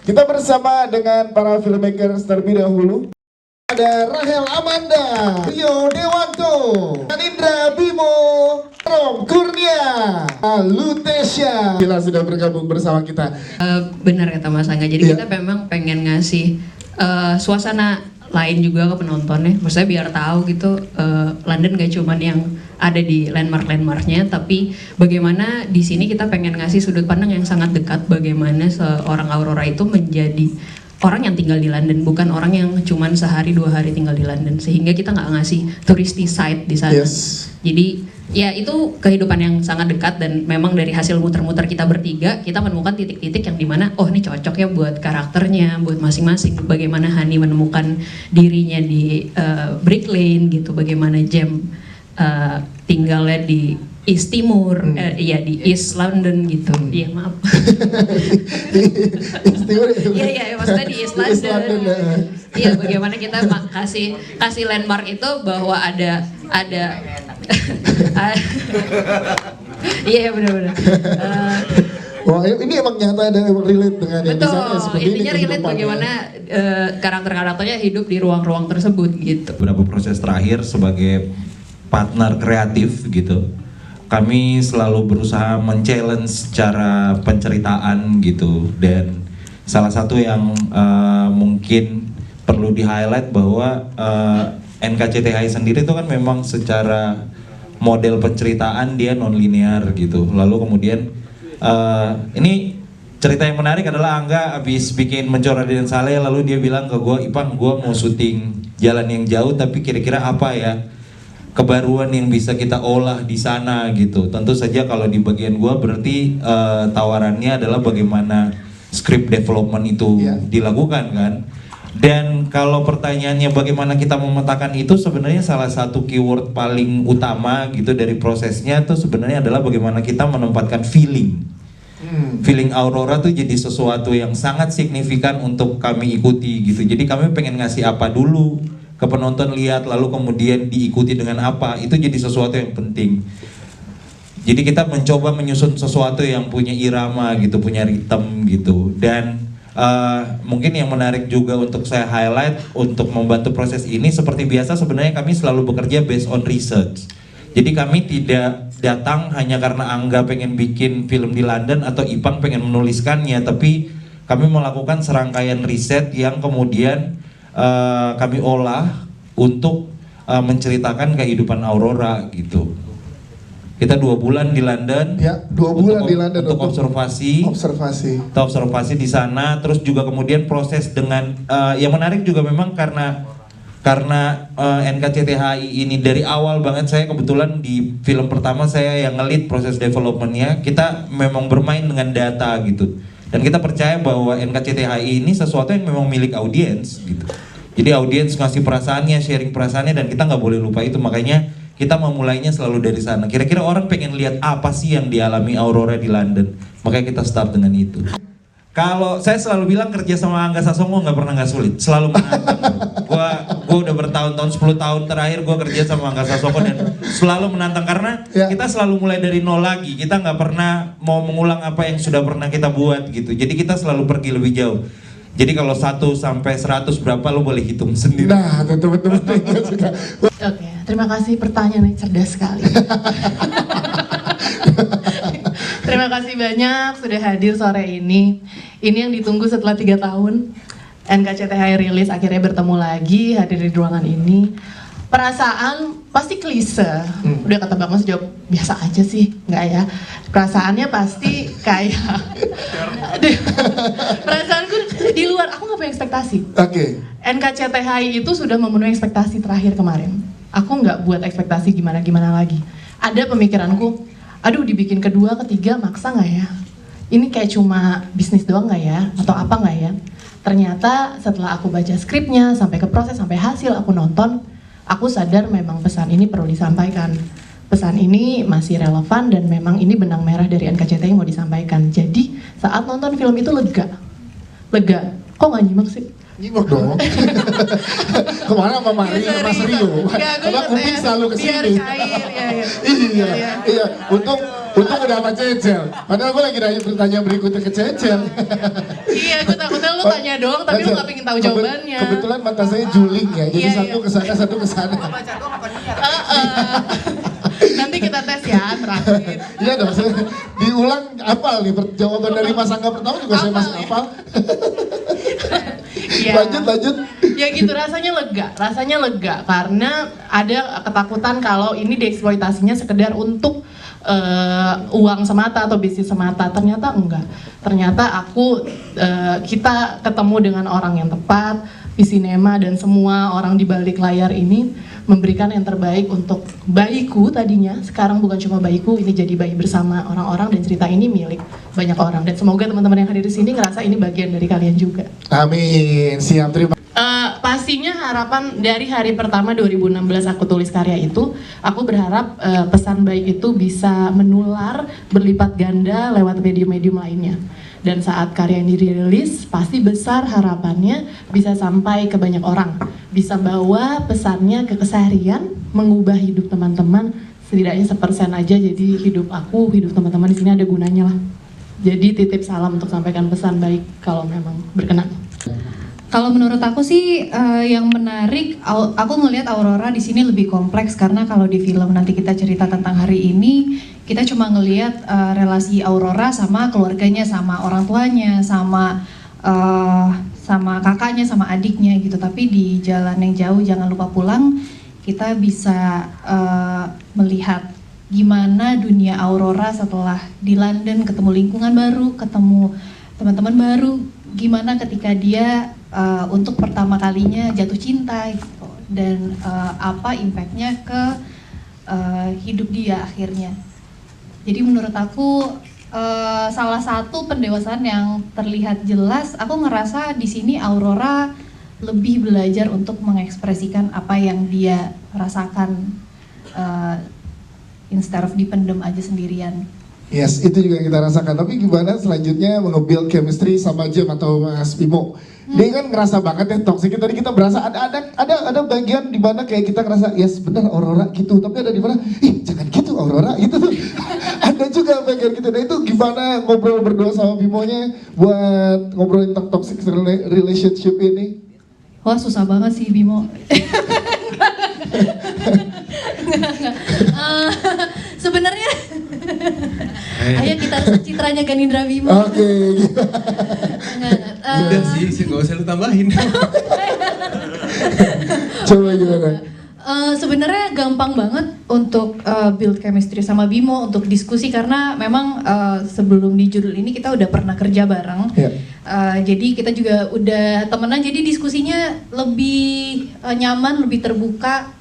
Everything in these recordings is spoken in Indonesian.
Kita bersama dengan para filmmakers terlebih dahulu. Ada Rahel Amanda, Rio Dewanto, Anindra Bimo, Rom Kurnia, Lutesya. Bila sudah bergabung bersama kita. Benar kata Mas Angga, jadi kita memang pengen ngasih suasana lain juga ke penontonnya. Maksudnya biar tahu gitu London gak cuman yang ada di landmark-landmarknya, tapi bagaimana di sini kita pengen ngasih sudut pandang yang sangat dekat bagaimana seorang Aurora itu menjadi orang yang tinggal di London, bukan orang yang cuman sehari 2 hari tinggal di London, sehingga kita nggak ngasih touristy side di sana. Yes. Jadi ya itu kehidupan yang sangat dekat, dan memang dari hasil muter-muter kita bertiga kita menemukan titik-titik yang dimana oh ini cocok ya buat karakternya, buat masing-masing. Bagaimana Hani menemukan dirinya di Brick Lane gitu, bagaimana Jem tinggalnya di East Timur, ya di East London gitu. Iya maaf. East Timur. Iya maksudnya di East London. Iya bagaimana kita kasih landmark itu bahwa ada iya benar-benar. Wah ini emang nyata dan emang relate dengan yang di sana seperti ini. Intinya relate bagaimana karakter-karakternya hidup di ruang-ruang tersebut gitu. Beberapa proses terakhir sebagai partner kreatif gitu, kami selalu berusaha men-challenge cara penceritaan gitu, dan salah satu yang mungkin perlu di-highlight bahwa NKCTHI sendiri itu kan memang secara model penceritaan dia non-linear gitu. Lalu kemudian ini cerita yang menarik adalah Angga habis bikin Mencora dan Saleh, lalu dia bilang ke gue, Ipang gue mau syuting jalan yang jauh tapi kira-kira apa ya kebaruan yang bisa kita olah di sana gitu. Tentu saja kalau di bagian gua berarti tawarannya adalah bagaimana script development itu dilakukan kan. Dan kalau pertanyaannya bagaimana kita memetakan itu, sebenarnya salah satu keyword paling utama gitu dari prosesnya itu sebenarnya adalah bagaimana kita menempatkan feeling. Feeling Aurora tuh jadi sesuatu yang sangat signifikan untuk kami ikuti gitu. Jadi kami pengen ngasih apa dulu ke penonton lihat, lalu kemudian diikuti dengan apa, itu jadi sesuatu yang penting. Jadi kita mencoba menyusun sesuatu yang punya irama gitu, punya ritme gitu. Dan mungkin yang menarik juga untuk saya highlight untuk membantu proses ini, seperti biasa sebenarnya kami selalu bekerja based on research. Jadi kami tidak datang hanya karena Angga pengen bikin film di London atau Ipang pengen menuliskannya, tapi kami melakukan serangkaian riset yang kemudian kami olah untuk menceritakan kehidupan Aurora gitu. Kita 2 bulan di London. Ya, 2 bulan di London untuk observasi. Kita observasi di sana, terus juga kemudian proses dengan yang menarik juga memang karena NKCTHI ini dari awal banget, saya kebetulan di film pertama saya yang nge-lead proses developmentnya, kita memang bermain dengan data gitu. Dan kita percaya bahwa NKCTHI ini sesuatu yang memang milik audiens gitu. Jadi audiens ngasih perasaannya, sharing perasaannya, dan kita nggak boleh lupa itu. Makanya kita memulainya selalu dari sana. Kira-kira orang pengen lihat apa sih yang dialami Aurora di London. Makanya kita start dengan itu. Kalau saya selalu bilang kerja sama Angga Sasongko nggak pernah nggak sulit, selalu menantang. Gua udah bertahun-tahun, 10 tahun terakhir gua kerja sama Angga Sasongko dan selalu menantang karena kita selalu mulai dari nol lagi. Kita nggak pernah mau mengulang apa yang sudah pernah kita buat gitu. Jadi kita selalu pergi lebih jauh. Jadi kalau 1 sampai 100 berapa lo boleh hitung sendiri. Nah, betul-betul. Oke, terima kasih, pertanyaan yang cerdas sekali. Terima kasih banyak sudah hadir sore ini. Ini yang ditunggu setelah 3 tahun. NKCTHI rilis, akhirnya bertemu lagi, hadir di ruangan ini. Perasaan pasti klise. Udah kata Bang Mas jawab biasa aja sih, nggak ya? Perasaannya pasti kayak perasaanku di luar, aku nggak punya ekspektasi. NKCTHI itu sudah memenuhi ekspektasi terakhir kemarin. Aku nggak buat ekspektasi gimana-gimana lagi. Ada pemikiranku, aduh dibikin kedua, ketiga maksa nggak ya? Ini kayak cuma bisnis doang nggak ya? Atau apa nggak ya? Ternyata setelah aku baca skripnya, sampai ke proses, sampai hasil aku nonton, aku sadar memang pesan ini perlu disampaikan. Pesan ini masih relevan dan memang ini benang merah dari NKCTHI mau disampaikan. Jadi saat nonton film itu lega. Kok nggak nyimak sih? Nyingok dong. Kemana sama Mario Iya, sama sorry, Rio? Nggak, gue Karena kuping maksudnya selalu biar kesini. cair, Iya. Untung udah sama Cecel. Padahal gue lagi bertanya berikutnya ke Cecel. Iya, gue takutnya lu tanya doang, tapi lu gak pengen tahu jawabannya. Kebetulan mata saya juling ya, jadi Iya, satu kesana, satu kesana. Nanti kita tes ya, terakhir. Iya dong, diulang hafal nih, jawaban dari Mas Angga pertama juga saya masih hafal. Iya. Lanjut. Ya gitu, rasanya lega karena ada ketakutan kalau ini dieksploitasinya sekedar untuk uang semata atau bisnis semata. Ternyata enggak. Ternyata kita ketemu dengan orang yang tepat, Visinema dan semua orang di balik layar ini memberikan yang terbaik untuk bayiku tadinya. Sekarang bukan cuma bayiku, ini jadi bayi bersama orang-orang dan cerita ini milik banyak orang. Dan semoga teman-teman yang hadir di sini ngerasa ini bagian dari kalian juga. Amin, siap, terima. Pastinya harapan dari hari pertama 2016 aku tulis karya itu, aku berharap pesan baik itu bisa menular berlipat ganda lewat medium-medium lainnya. Dan saat karya ini dirilis, pasti besar harapannya bisa sampai ke banyak orang. Bisa bawa pesannya ke keseharian, mengubah hidup teman-teman, setidaknya 1% aja, jadi hidup aku, hidup teman-teman di sini ada gunanya lah. Jadi titip salam untuk sampaikan pesan baik kalau memang berkenan. Kalau menurut aku sih yang menarik, aku ngelihat Aurora di sini lebih kompleks karena kalau di film nanti kita cerita tentang hari ini, kita cuma ngelihat relasi Aurora sama keluarganya, sama orang tuanya, sama kakaknya, sama adiknya gitu. Tapi di Jalan yang Jauh Jangan Lupa Pulang, kita bisa melihat gimana dunia Aurora setelah di London, ketemu lingkungan baru, ketemu teman-teman baru, gimana ketika dia untuk pertama kalinya jatuh cinta gitu, dan apa impactnya ke hidup dia akhirnya. Jadi menurut aku salah satu pendewasaan yang terlihat jelas, aku ngerasa di sini Aurora lebih belajar untuk mengekspresikan apa yang dia rasakan instead of dipendem aja sendirian. Yes, itu juga yang kita rasakan. Tapi gimana selanjutnya nge-build chemistry sama Jem atau Mas Bimo? Dia kan ngerasa banget ya toxic. Tadi kita berasa ada bagian di mana kayak kita ngerasa yes benar Aurora gitu. Tapi ada di mana jangan gitu Aurora gitu tuh. Ada juga bagian gitu. Nah itu gimana ngobrol berdua sama Bimonya buat ngobrolin tentang toxic relationship ini? Wah susah banget sih Bimo. Sebenarnya ayo kita citranya Ganindra Bimo. Oke. Udah sih, nggak usah lu tambahin. Coba gimana? Sebenarnya gampang banget untuk build chemistry sama Bimo, untuk diskusi karena memang sebelum di judul ini kita udah pernah kerja bareng. Yeah. Jadi kita juga udah temenan, jadi diskusinya lebih nyaman, lebih terbuka.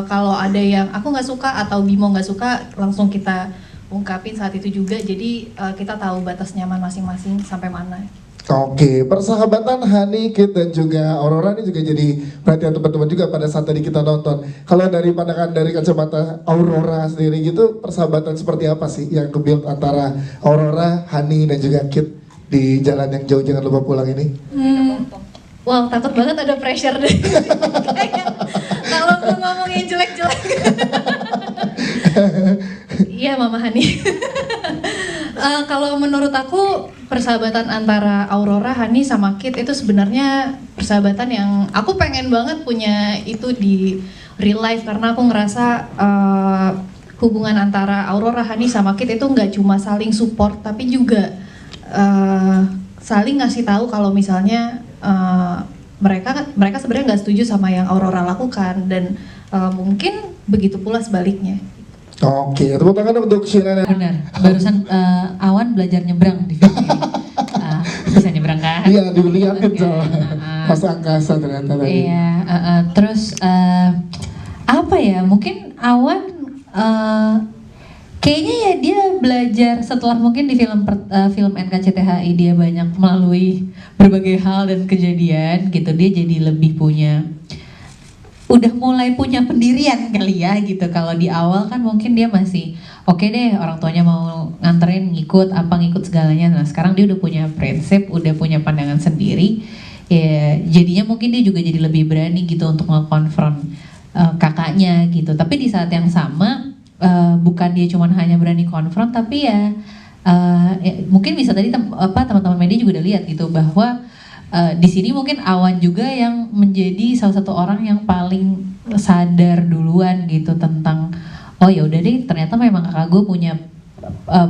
Kalau ada yang aku nggak suka atau Bimo nggak suka, langsung kita ungkapin saat itu juga. Jadi kita tahu batas nyaman masing-masing sampai mana. Oke, persahabatan Hani, Kit, dan juga Aurora ini juga jadi perhatian teman-teman juga pada saat tadi kita nonton. Kalau dari pandangan dari kacamata Aurora sendiri gitu, persahabatan seperti apa sih yang ke-build antara Aurora, Hani, dan juga Kit di Jalan yang Jauh Jangan Lupa Pulang ini? Wow, takut banget ada pressure deh. Kalau gue ngomongin jelek-jelek. Iya Mama Hani. Kalau menurut aku persahabatan antara Aurora, Hani sama Kit itu sebenarnya persahabatan yang aku pengen banget punya itu di real life, karena aku ngerasa hubungan antara Aurora, Hani sama Kit itu nggak cuma saling support tapi juga saling ngasih tahu kalau misalnya mereka sebenarnya nggak setuju sama yang Aurora lakukan, dan mungkin begitu pula sebaliknya. Oke, tepuk tangan untuk Shirana. Benar, barusan Awan belajar nyebrang di film ini. Bisa nyebrang kan? Iya, dilihatin sama pas angkasa ternyata tadi. Iya, terus apa ya, mungkin Awan kayaknya ya dia belajar setelah mungkin di film NKCTHI dia banyak melalui berbagai hal dan kejadian gitu, dia jadi lebih udah mulai punya pendirian kali ya gitu. Kalau di awal kan mungkin dia masih oke deh, orang tuanya mau nganterin ngikut segalanya. Nah sekarang dia udah punya prinsip, udah punya pandangan sendiri. ya jadinya mungkin dia juga jadi lebih berani gitu untuk nge-confront kakaknya gitu. Tapi di saat yang sama bukan dia cuman hanya berani konfront, tapi ya mungkin bisa tadi teman-teman media juga udah lihat gitu bahwa di sini mungkin Awan juga yang menjadi salah satu orang yang paling sadar duluan gitu tentang oh ya udah deh, ternyata memang kakak gue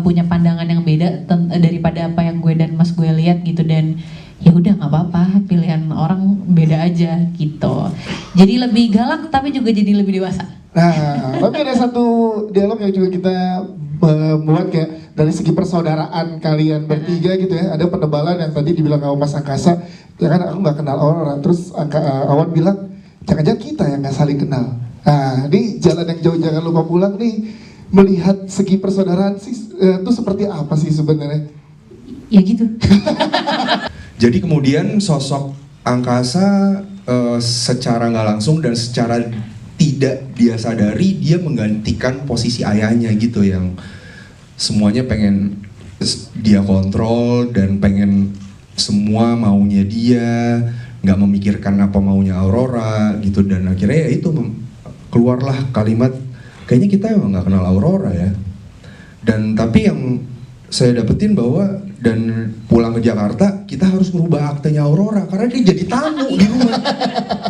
punya pandangan yang beda daripada apa yang gue dan mas gue lihat gitu, dan ya udah nggak apa-apa, pilihan orang beda aja gitu. Jadi lebih galak tapi juga jadi lebih dewasa. Nah, tapi ada satu dialog yang juga kita buat kayak dari segi persaudaraan kalian bertiga gitu ya. Ada penebalan yang tadi dibilang sama Mas Angkasa, ya kan aku nggak kenal Aurora. Terus Awan bilang, jangan-jangan kita yang nggak saling kenal. Nah, di Jalan yang Jauh Jangan Lupa Pulang nih, melihat segi persaudaraan sih itu seperti apa sih sebenarnya? Ya gitu. Jadi kemudian sosok Angkasa secara nggak langsung dan secara tidak dia sadari dia menggantikan posisi ayahnya gitu, yang semuanya pengen dia kontrol dan pengen semua maunya dia, nggak memikirkan apa maunya Aurora gitu. Dan akhirnya ya itu keluarlah kalimat, kayaknya kita emang nggak kenal Aurora ya. Dan tapi yang saya dapetin bahwa dan pulang ke Jakarta kita harus merubah aktenya Aurora karena dia jadi tamu di rumah.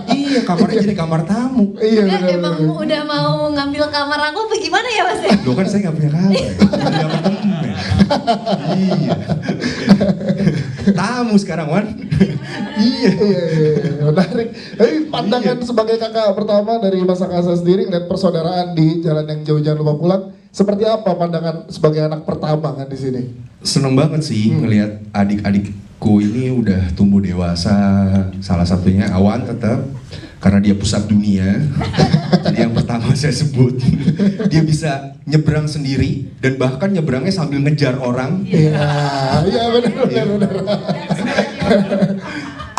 Iya, kamarnya jadi kamar tamu. Iya, Emang udah mau ngambil kamar aku apa gimana ya Mas? Loh kan saya nggak punya kamar, di apartemen. Iya. Tamu sekarang Wan. Iya, menarik. Tapi pandangan sebagai kakak pertama dari Mas Angkasa sendiri ngeliat persaudaraan di Jalan yang Jauh Jangan Lupa Pulang, seperti apa pandangan sebagai anak pertama kan di sini? Seneng banget sih ngelihat adik-adikku ini udah tumbuh dewasa. Salah satunya Awan tetap karena dia pusat dunia. Jadi yang pertama saya sebut, dia bisa nyebrang sendiri dan bahkan nyebrangnya sambil ngejar orang. Iya benar.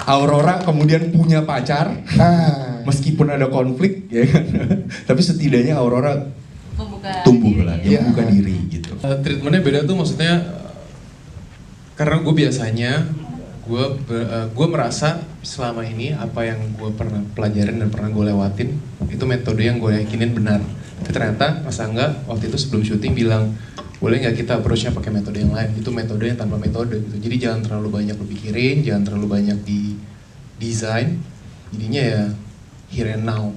Aurora kemudian punya pacar, meskipun ada konflik ya kan. Tapi setidaknya Aurora tumbuh lah, dia membuka diri gitu. Treatmentnya beda tuh maksudnya karena gue biasanya gue merasa selama ini apa yang gue pernah pelajarin dan pernah gue lewatin itu metode yang gue yakinin benar. Tapi ternyata Mas Angga waktu itu sebelum syuting bilang, boleh nggak kita approach-nya pakai metode yang lain? Itu metode yang tanpa metode gitu. Jadi jangan terlalu banyak lo pikirin, jangan terlalu banyak di design. Jadinya ya here and now.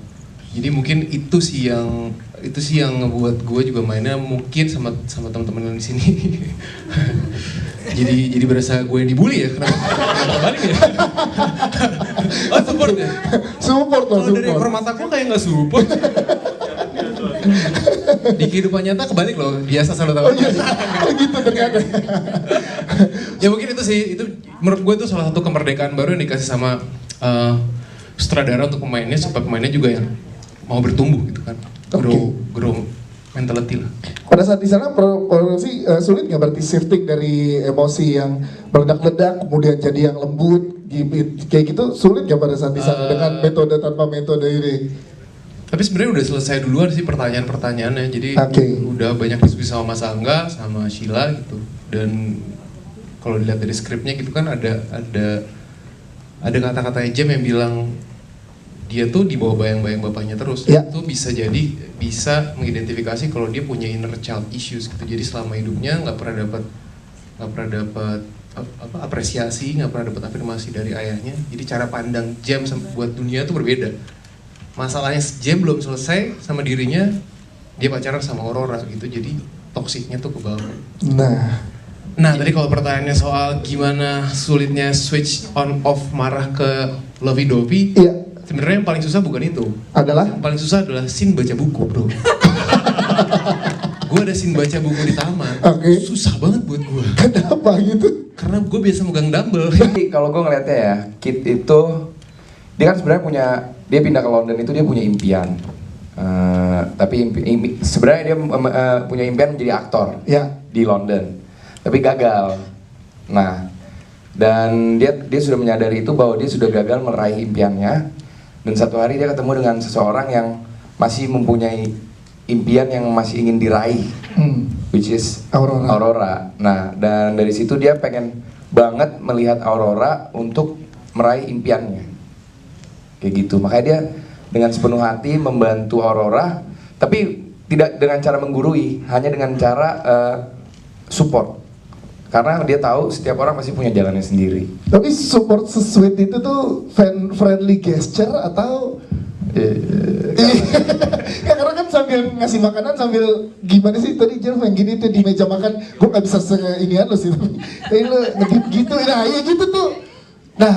Jadi mungkin itu sih yang ngebuat gue juga mainnya mungkin sama teman-teman yang di sini. jadi berasa gue yang dibully ya, kenapa balik ya? Oh support ya? Support. Kalau dari ekor mataku kayak nggak support. Di kehidupan nyata kebalik loh, biasa selalu tahu. Gitu ternyata. Ya mungkin itu sih, itu menurut gue itu salah satu kemerdekaan baru yang dikasih sama sutradara untuk pemainnya, supaya pemainnya juga yang mau bertumbuh gitu kan, grow mentality lah. Pada saat di sana produksi sulit nggak berarti shifting dari emosi yang meledak-ledak kemudian jadi yang lembut kayak gitu, sulit nggak pada saat di sana dengan metode tanpa metode ini? Tapi sebenarnya udah selesai duluan sih pertanyaan-pertanyaannya, jadi udah banyak diskusi sama Mas Angga, sama Sheila gitu. Dan kalau dilihat dari skripnya gitu kan ada kata-kata Jem yang bilang dia tuh di bawah bayang-bayang bapaknya terus. Itu bisa mengidentifikasi kalau dia punya inner child issues gitu. Jadi selama hidupnya nggak pernah dapat apresiasi, nggak pernah dapat afirmasi dari ayahnya. Jadi cara pandang Jem buat dunia tuh berbeda. Masalahnya Jem belum selesai sama dirinya, dia pacaran sama Aurora gitu. Jadi toksiknya tuh ke bawah. Nah tadi kalau pertanyaannya soal gimana sulitnya switch on off marah ke lovey-dovey, sebenarnya yang paling susah bukan itu. Yang paling susah adalah scene baca buku, bro. Gue ada scene baca buku di taman, susah banget buat gue. Kenapa gitu? Karena gue biasa megang dumbbell. Kalau gue ngeliatnya ya, Kit itu dia kan sebenarnya dia pindah ke London itu dia punya impian. Tapi sebenarnya dia punya impian menjadi aktor di London. Tapi gagal. Nah, dan dia sudah menyadari itu bahwa dia sudah gagal meraih impiannya. Dan satu hari dia ketemu dengan seseorang yang masih mempunyai impian yang masih ingin diraih, which is Aurora. Nah, dan dari situ dia pengen banget melihat Aurora untuk meraih impiannya. Kayak gitu. Makanya dia dengan sepenuh hati membantu Aurora, tapi tidak dengan cara menggurui, hanya dengan cara support. Karena dia tahu setiap orang pasti punya jalannya sendiri. Tapi support se-sweet itu tuh fan friendly gesture atau ya karena kan sambil ngasih makanan sambil gimana sih tadi Jerv yang gini tuh di meja makan, gue gak bisa se-inian lo sih, tapi lo ngedip gitu, nah ya gitu tuh. Nah,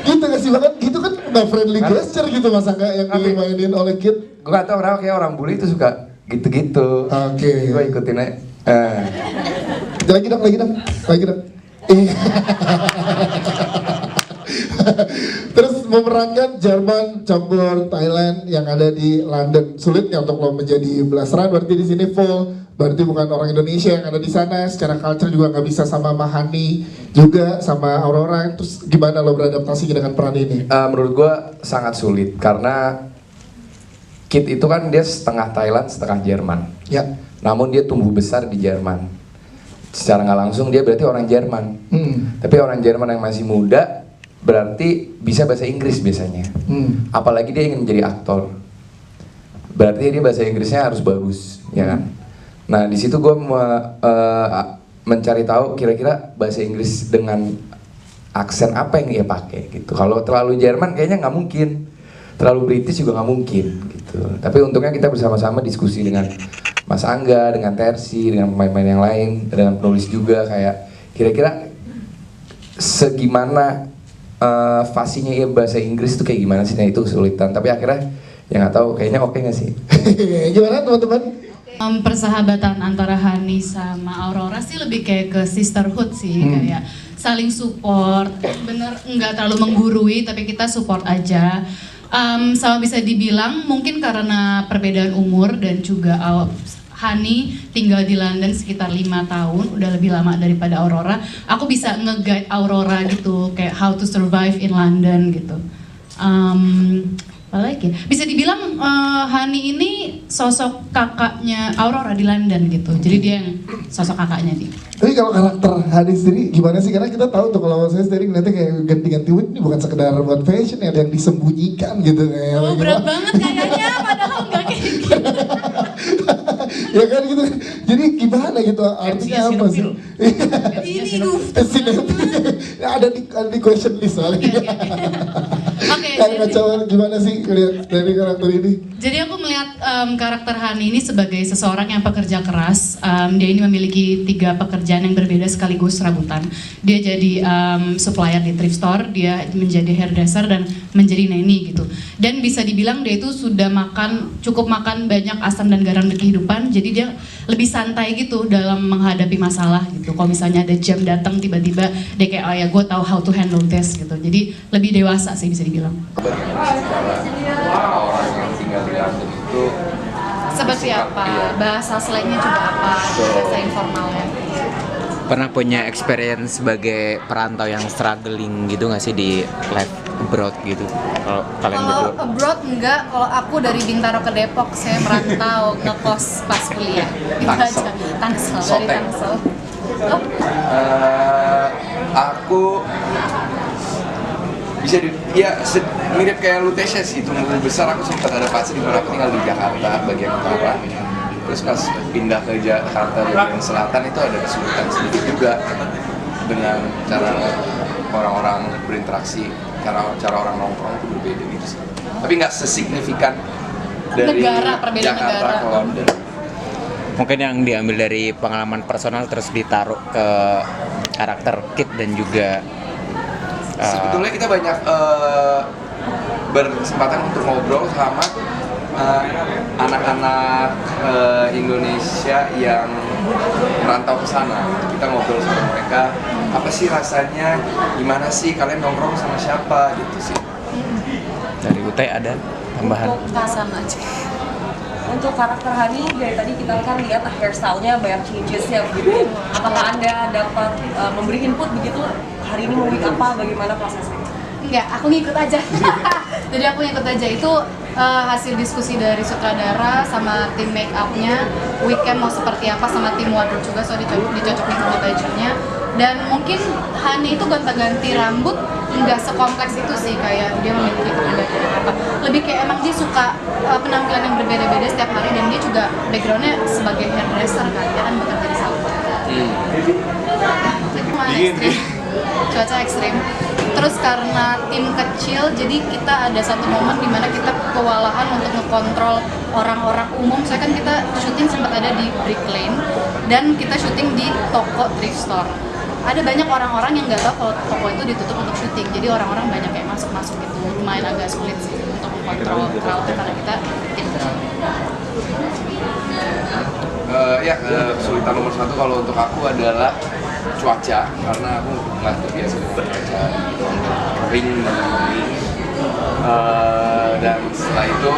gitu ngasih makan gitu kan udah friendly gesture gitu, masa gak yang dimainin oleh Kit? Gue gak tau kenapa kayak orang bully itu suka gitu-gitu. Oke. Gue ikutin aja. Lagi dong. Terus memerankan Jerman campur Thailand yang ada di London, sulitnya untuk lo menjadi blasteran, berarti di sini full, berarti bukan orang Indonesia yang ada di sana, secara culture juga nggak bisa sama Mahani juga sama Aurora. Terus gimana lo beradaptasi dengan peran ini? Menurut gue sangat sulit karena Kit itu kan dia setengah Thailand setengah Jerman. Ya. Namun dia tumbuh besar di Jerman. Secara nggak langsung dia berarti orang Jerman. Tapi orang Jerman yang masih muda berarti bisa bahasa Inggris biasanya. Apalagi dia ingin menjadi aktor. Berarti dia bahasa Inggrisnya harus bagus, ya kan? Nah di situ gue mencari tahu kira-kira bahasa Inggris dengan aksen apa yang dia pakai gitu. Kalau terlalu Jerman kayaknya nggak mungkin. Terlalu British juga nggak mungkin gitu. Tapi untungnya kita bersama-sama diskusi dengan Mas Angga, dengan Tersi, dengan pemain-pemain yang lain, dengan penulis juga kayak kira-kira segimana fasihnya ya bahasa Inggris itu kayak gimana sih? Nah itu kesulitan. Tapi akhirnya ya nggak tahu kayaknya oke nggak sih? Gimana teman-teman? Persahabatan antara Hani sama Aurora sih lebih kayak ke sisterhood sih, kayak saling support, bener nggak terlalu menggurui tapi kita support aja. Sama bisa dibilang mungkin karena perbedaan umur dan juga Hani tinggal di London sekitar 5 tahun, udah lebih lama daripada Aurora. Aku bisa nge-guide Aurora gitu, kayak how to survive in London gitu. Apalagi bisa dibilang Hani ini sosok kakaknya Aurora di London gitu. Jadi dia yang sosok kakaknya dia. Tapi kalau karakter Hani sendiri gimana sih? Karena kita tahu tuh kalau saya sendiri ngeliatnya kayak ganti-ganti wig ini bukan sekedar buat fashion, ada yang disembunyikan gitu kayak. Oh berat banget kayaknya, padahal nggak kayak gitu. Ya kan gitu. Jadi gimana gitu artinya apa sih? Ini duh. Ada di question list soalnya. Oke. Kacau gimana sih lihat dari karakter ini? Jadi aku melihat karakter Hani ini sebagai seseorang yang pekerja keras. Dia ini memiliki 3 pekerjaan yang berbeda sekaligus serabutan. Dia jadi supplier di thrift store, dia menjadi hairdresser dan menjadi nanny gitu. Dan bisa dibilang dia itu sudah cukup makan banyak asam dan garam di kehidupan. Jadi dia lebih santai gitu dalam menghadapi masalah gitu. Kalau misalnya ada jam datang tiba-tiba dia kayak oh ya gue tahu how to handle this gitu. Jadi lebih dewasa sih bisa dibilang. Orang yang tinggal di London itu seperti apa? Bahasa slangnya juga apa? Bahasa informalnya. Pernah punya experience sebagai perantau yang struggling gitu nggak sih di life abroad gitu? Kalau kalian berdua? Kalau abroad enggak, kalau aku dari Bintaro ke Depok saya merantau ngekos pas kuliah. Itu aja. Tangsel dari Tangsel. Oh. Aku bisa mirip kayak lu Tesha sih, tumbuh besar aku sempat ada fase di mana aku tinggal di Jakarta bagian utara. Terus pas pindah ke Jakarta bagian selatan itu ada kesulitan sedikit juga dengan cara orang-orang berinteraksi, cara orang nongkrong itu berbeda gitu sih. Tapi nggak sesignifikan dari Jakarta ke London. Mungkin yang diambil dari pengalaman personal terus ditaruh ke karakter Kit dan juga sebetulnya kita banyak berkesempatan untuk ngobrol sama anak-anak Indonesia yang merantau ke sana. Kita ngobrol sama mereka, apa sih rasanya, gimana sih kalian nongkrong sama siapa gitu sih. Dari Ute ada tambahan? Sama aja. Untuk karakter Hani dari tadi kita kan lihat hairstyle-nya banyak changes-nya begitu. Apakah Anda dapat memberi input begitu hari ini mau wig apa, bagaimana prosesnya? Enggak, aku ngikut aja. Jadi aku ngikut aja itu hasil diskusi dari sutradara sama tim make up-nya, weekend mau seperti apa sama tim wardrobe juga, so dicocokin sama bajunya. Dan mungkin Hani itu gonta-ganti rambut nggak sekompleks itu sih kayak dia memiliki kepribadian apa. Lebih kayak emang dia suka penampilan yang berbeda-beda setiap hari dan dia juga backgroundnya sebagai hairdresser kan, dia kan bekerja di salon. Cuaca ekstrim. Terus karena tim kecil, jadi kita ada satu momen di mana kita kewalahan untuk ngekontrol orang-orang umum. Saya kan kita syuting sempat ada di Brick Lane dan kita syuting di toko thrift store. Ada banyak orang-orang yang nggak tahu kalau toko itu ditutup untuk syuting, jadi orang-orang banyak kayak masuk-masuk gitu. Lumayan agak sulit sih untuk mengontrol crowd karena kita tim kecil. Kesulitan nomor satu kalau untuk aku adalah cuaca, karena aku nggak terbiasa dengan cuaca kering dan lain-lain. Dan setelah itu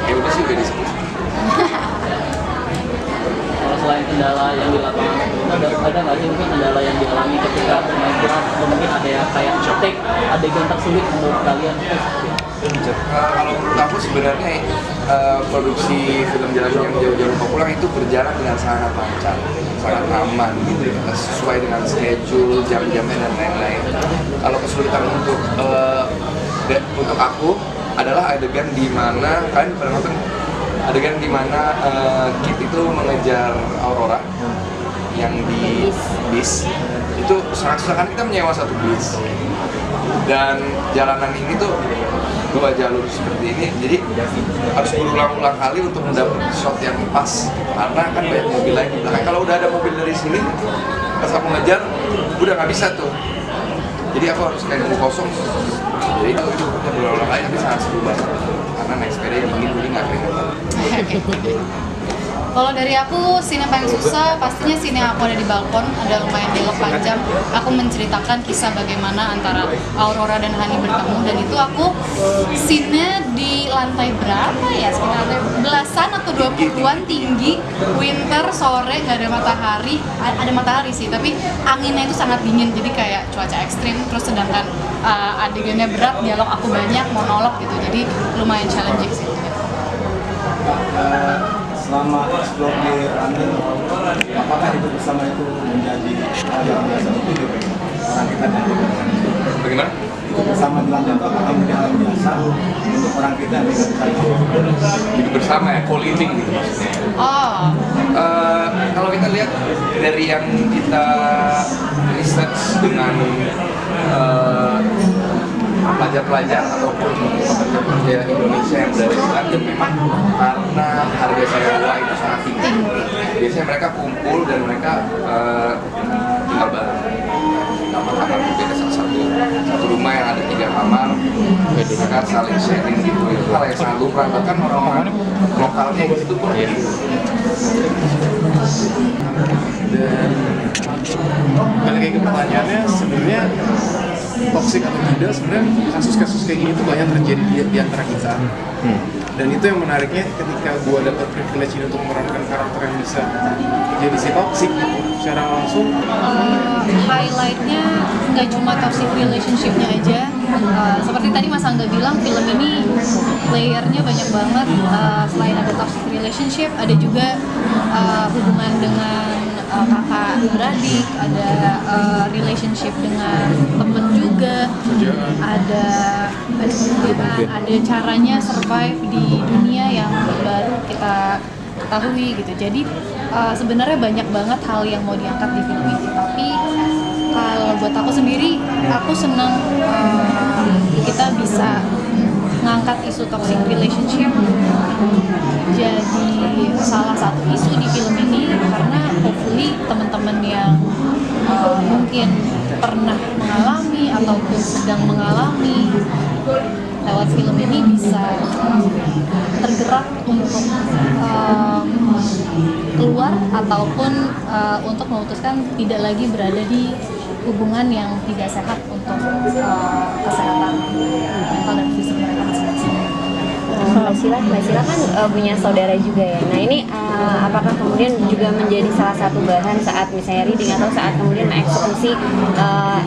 ya udah sih, udah disebut. Kalau selain kendala yang di lapangan ada nggak sih mungkin kendala yang dialami ketika bermain film, atau mungkin ada yang kayak take adegan tersulit menurut kalian? Kalau menurut aku sebenarnya produksi film Jalan yang Jauh-Jauh Lupa Pulang itu berjalan dengan sangat lancar, sangat aman gitu ya, sesuai dengan schedule, jam-jamnya dan lain-lain. Kalau kesulitan untuk aku adalah adegan di mana kalian pernah nonton adegan di mana Kit itu mengejar Aurora yang di bis. Itu sangat susah, kan kita menyewa satu bis dan jalanan ini tuh 2 jalur seperti ini, jadi harus berulang-ulang kali untuk mendapat shot yang pas karena kan banyak mobil lain di belakang. Kalau udah ada mobil dari sini pas aku ngejar udah nggak bisa tuh, jadi aku harus kayak nunggu kosong. Jadi itu berulang-ulang kali, tapi sangat seru banget karena naik sepeda yang dingin jadi nggak keringetan. Kalau dari aku, scene yang paling susah pastinya scene yang aku ada di balkon, ada lumayan dialog panjang. Aku menceritakan kisah bagaimana antara Aurora dan Hani bertemu, dan itu aku scene-nya di lantai berapa ya, sekitar lantai belasan atau 20-an tinggi, winter, sore, nggak ada matahari, ada matahari sih, tapi anginnya itu sangat dingin, jadi kayak cuaca ekstrim. Terus sedangkan adegannya berat, dialog aku banyak, monolog gitu, jadi lumayan challenging sih. Selama explore di London, apakah hidup bersama itu menjadi hal yang biasa untuk orang kita dan bagaimana? Hidup bersama di London apakah menjadi hal yang biasa untuk orang kita yang tidak bisa hidup bersama ya, co-living gitu maksudnya. Kalau kita lihat dari yang kita research dengan pelajar-pelajar ataupun pekerja Indonesia yang berada di London, memang karena harga sewa itu sangat tinggi. Biasanya mereka kumpul dan mereka tinggal bareng. Kamar-kamar berbeda, satu rumah yang ada 3 kamar, mereka saling sharing gitu. Itu hal yang sangat lumrah, bahkan orang-orang lokalnya gitu pun gitu. Dan balik lagi ke pertanyaannya, sebenarnya toxic atau tidak, sebenarnya kasus-kasus kayak gini tuh banyak terjadi di antara kita. Dan itu yang menariknya ketika gue dapat privilege ini untuk memerankan karakter yang bisa jadi si toxic gitu secara langsung. Highlightnya nggak cuma toxic relationship-nya aja. Seperti tadi Mas Angga bilang, film ini layernya banyak banget. Selain ada toxic relationship, ada juga hubungan dengan kakak beradik, ada relationship dengan temen juga, ada caranya survive di dunia yang baru kita ketahui gitu. Jadi sebenarnya banyak banget hal yang mau diangkat di film ini, tapi kalau buat aku sendiri, aku senang kita bisa ngangkat isu toxic relationship jadi salah satu isu di film ini, karena hopefully teman-teman yang mungkin pernah mengalami ataupun sedang mengalami lewat film ini bisa tergerak untuk keluar ataupun untuk memutuskan tidak lagi berada di hubungan yang tidak sehat untuk kesehatan mental dan fisik mereka masing-masing. Mbak Sila kan punya saudara juga ya. Nah ini apakah kemudian juga menjadi salah satu bahan saat misalnya reading atau saat kemudian mengeksekusi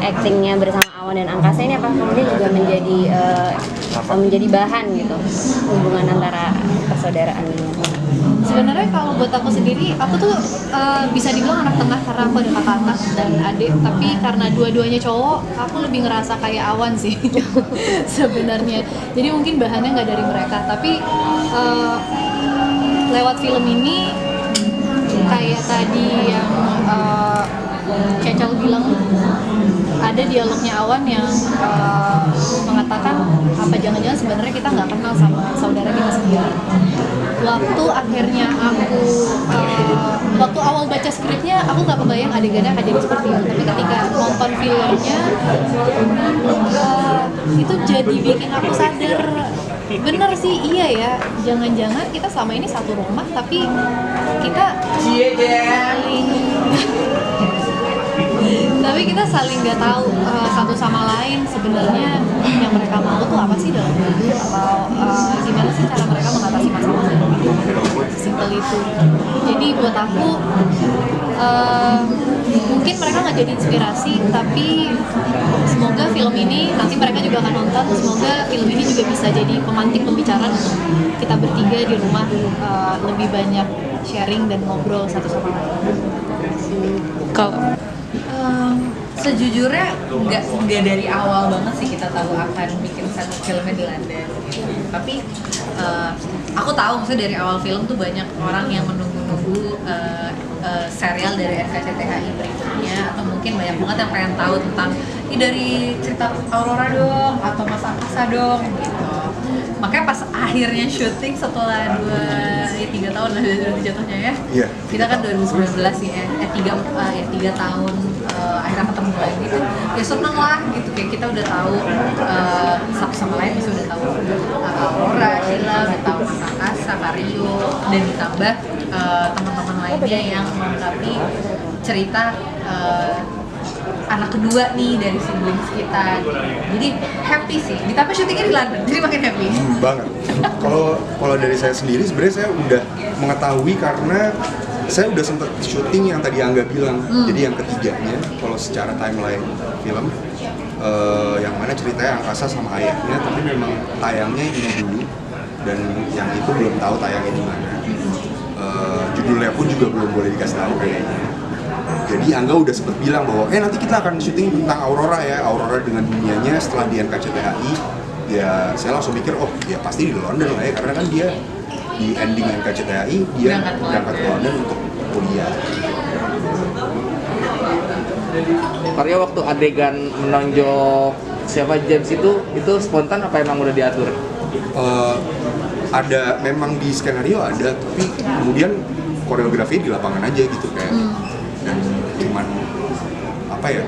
actingnya bersama Awan dan Angkasa ini, apakah kemudian juga menjadi bahan gitu hubungan antara persaudaraan ini? Sebenarnya kalau buat aku sendiri, aku tuh bisa dibilang anak tengah karena aku ada kakak atas dan adik. Tapi karena dua-duanya cowok, aku lebih ngerasa kayak awan sih sebenarnya. Jadi mungkin bahannya nggak dari mereka, tapi lewat film ini kayak tadi yang Cecil bilang, ada dialognya Awan yang mengatakan apa jangan-jangan sebenarnya kita nggak kenal sama saudara kita sendiri. Waktu akhirnya aku waktu awal baca skripnya aku nggak kebayang adegannya akan jadi seperti itu, tapi ketika nonton filmnya itu jadi bikin aku sadar, bener sih, iya ya, jangan-jangan kita selama ini satu rumah tapi kita saling nggak tahu satu sama lain sebenarnya yang mereka mau tuh apa sih dalam hidup, atau gimana sih cara mereka mengatasi masalah. Simpel itu. Jadi buat aku mungkin mereka nggak jadi inspirasi, tapi semoga film ini nanti mereka juga akan nonton. Semoga film ini juga bisa jadi pemantik pembicaraan kita bertiga di rumah, lebih banyak sharing dan ngobrol satu sama lain. Kalau sejujurnya nggak dari awal banget sih kita tahu akan bikin satu filmnya di London gitu. Tapi aku tahu maksudnya dari awal film tuh banyak orang yang menunggu-nunggu serial dari NKCTHI berikutnya, atau mungkin banyak banget yang pengen tahu tentang ini dari cerita Aurora dong atau Mas Angkasa dong gitu. Makanya pas akhirnya syuting setelah 3 tahun lah jatuhnya ya. Yeah. Kita kan 2019 ya, 3 tahun akhirnya ketemu lagi tuh ya seneng lah gitu, kayak kita udah tahu satu sama lain, bisa udah tahu Aurora, Sheila, udah tahu Mas Angkasa, Kario, dan ditambah teman-teman lainnya yang melengkapi cerita anak kedua nih dari siblings kita. Jadi happy sih, ditambah syutingnya di London, jadi makin happy. Banget. Kalau dari saya sendiri sebenarnya saya udah mengetahui karena saya udah sempat syuting yang tadi Angga bilang. Jadi yang ketiganya, kalau secara timeline film, yang mana ceritanya Angkasa sama ayahnya, tapi memang tayangnya ini dulu, dan yang itu belum tahu tayangnya di mana. Judulnya pun juga belum boleh dikasih tahu kayaknya. Jadi Angga udah sempet bilang bahwa nanti kita akan syuting tentang Aurora ya, Aurora dengan dunianya setelah di NKCTHI. Ya saya langsung mikir, oh ya pasti di London lah ya, karena kan dia di ending NKCTHI dia berangkat ke London untuk kuliah. Karya waktu adegan menonjok siapa James itu spontan apa emang udah diatur? Ada memang di skenario ada, tapi kemudian koreografi di lapangan aja gitu kayak. Dan cuman apa ya,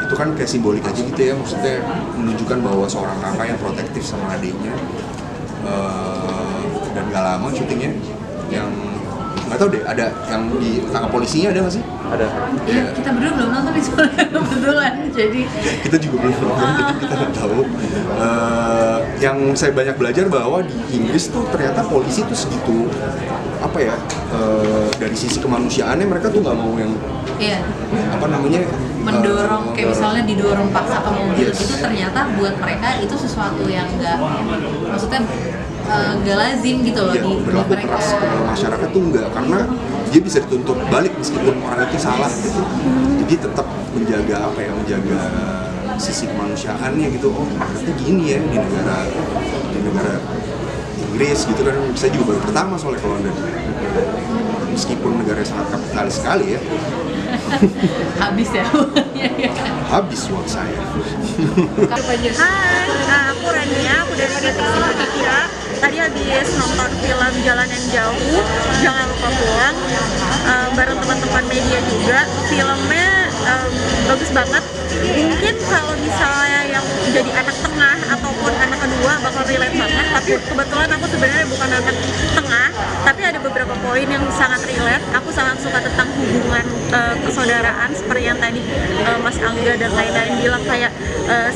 itu kan kayak simbolik aja gitu ya, maksudnya menunjukkan bahwa seorang kakak yang protektif sama adiknya. Dan gak lama syutingnya, yang nggak tahu deh, ada yang ditangkap polisinya, ada nggak sih? Ada. Ya, kita berdua belum nonton itu kebetulan, jadi kita juga belum nonton, jadi kita nggak tahu. Yang saya banyak belajar bahwa di Inggris tuh ternyata polisi tuh segitu apa ya, dari sisi kemanusiaannya mereka tuh nggak mau yang apa namanya mendorong, kayak misalnya didorong paksa ke mobil itu ternyata buat mereka itu sesuatu yang nggak, maksudnya nggak lazim gitu loh di berlaku mereka. Keras ke masyarakat tuh enggak, karena dia bisa dituntut balik meskipun orang itu salah gitu. Jadi tetap menjaga apa ya, menjaga sisi kemanusiaannya gitu. Oh ternyata gini ya di negara Inggris gitu kan. Saya juga baru pertama soalnya ke London, meskipun negara sangat kapitalis sekali ya. Habis ya. Habis uang saya. Hai, aku Rania, aku dari Indonesia. Tadi habis nonton film Jalan yang Jauh, jangan lupa pulang, bareng teman-teman media juga. Filmnya bagus banget. Mungkin kalau misalnya yang jadi anak tengah ataupun anak kedua bakal relate banget, tapi kebetulan aku sebenarnya bukan anak tengah, tapi ada beberapa poin yang sangat relate. Aku sangat suka tentang hubungan persaudaraan, seperti yang tadi Mas Angga dan lain-lain bilang, kayak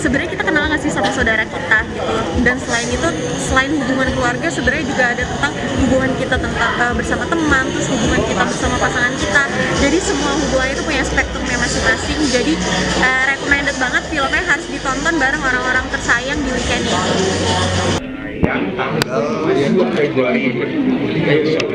sebenarnya kita kenal nggak sih sama saudara kita gitu. Dan selain itu, selain hubungan keluarga, sebenarnya juga ada tentang hubungan kita tentang bersama teman, terus hubungan kita bersama pasangan kita. Jadi semua hubungan itu punya spektrumnya masing-masing. Jadi recommended banget, filmnya harus ditonton bareng orang-orang tersayang di weekend ini. yang tanggal 2 Februari besok.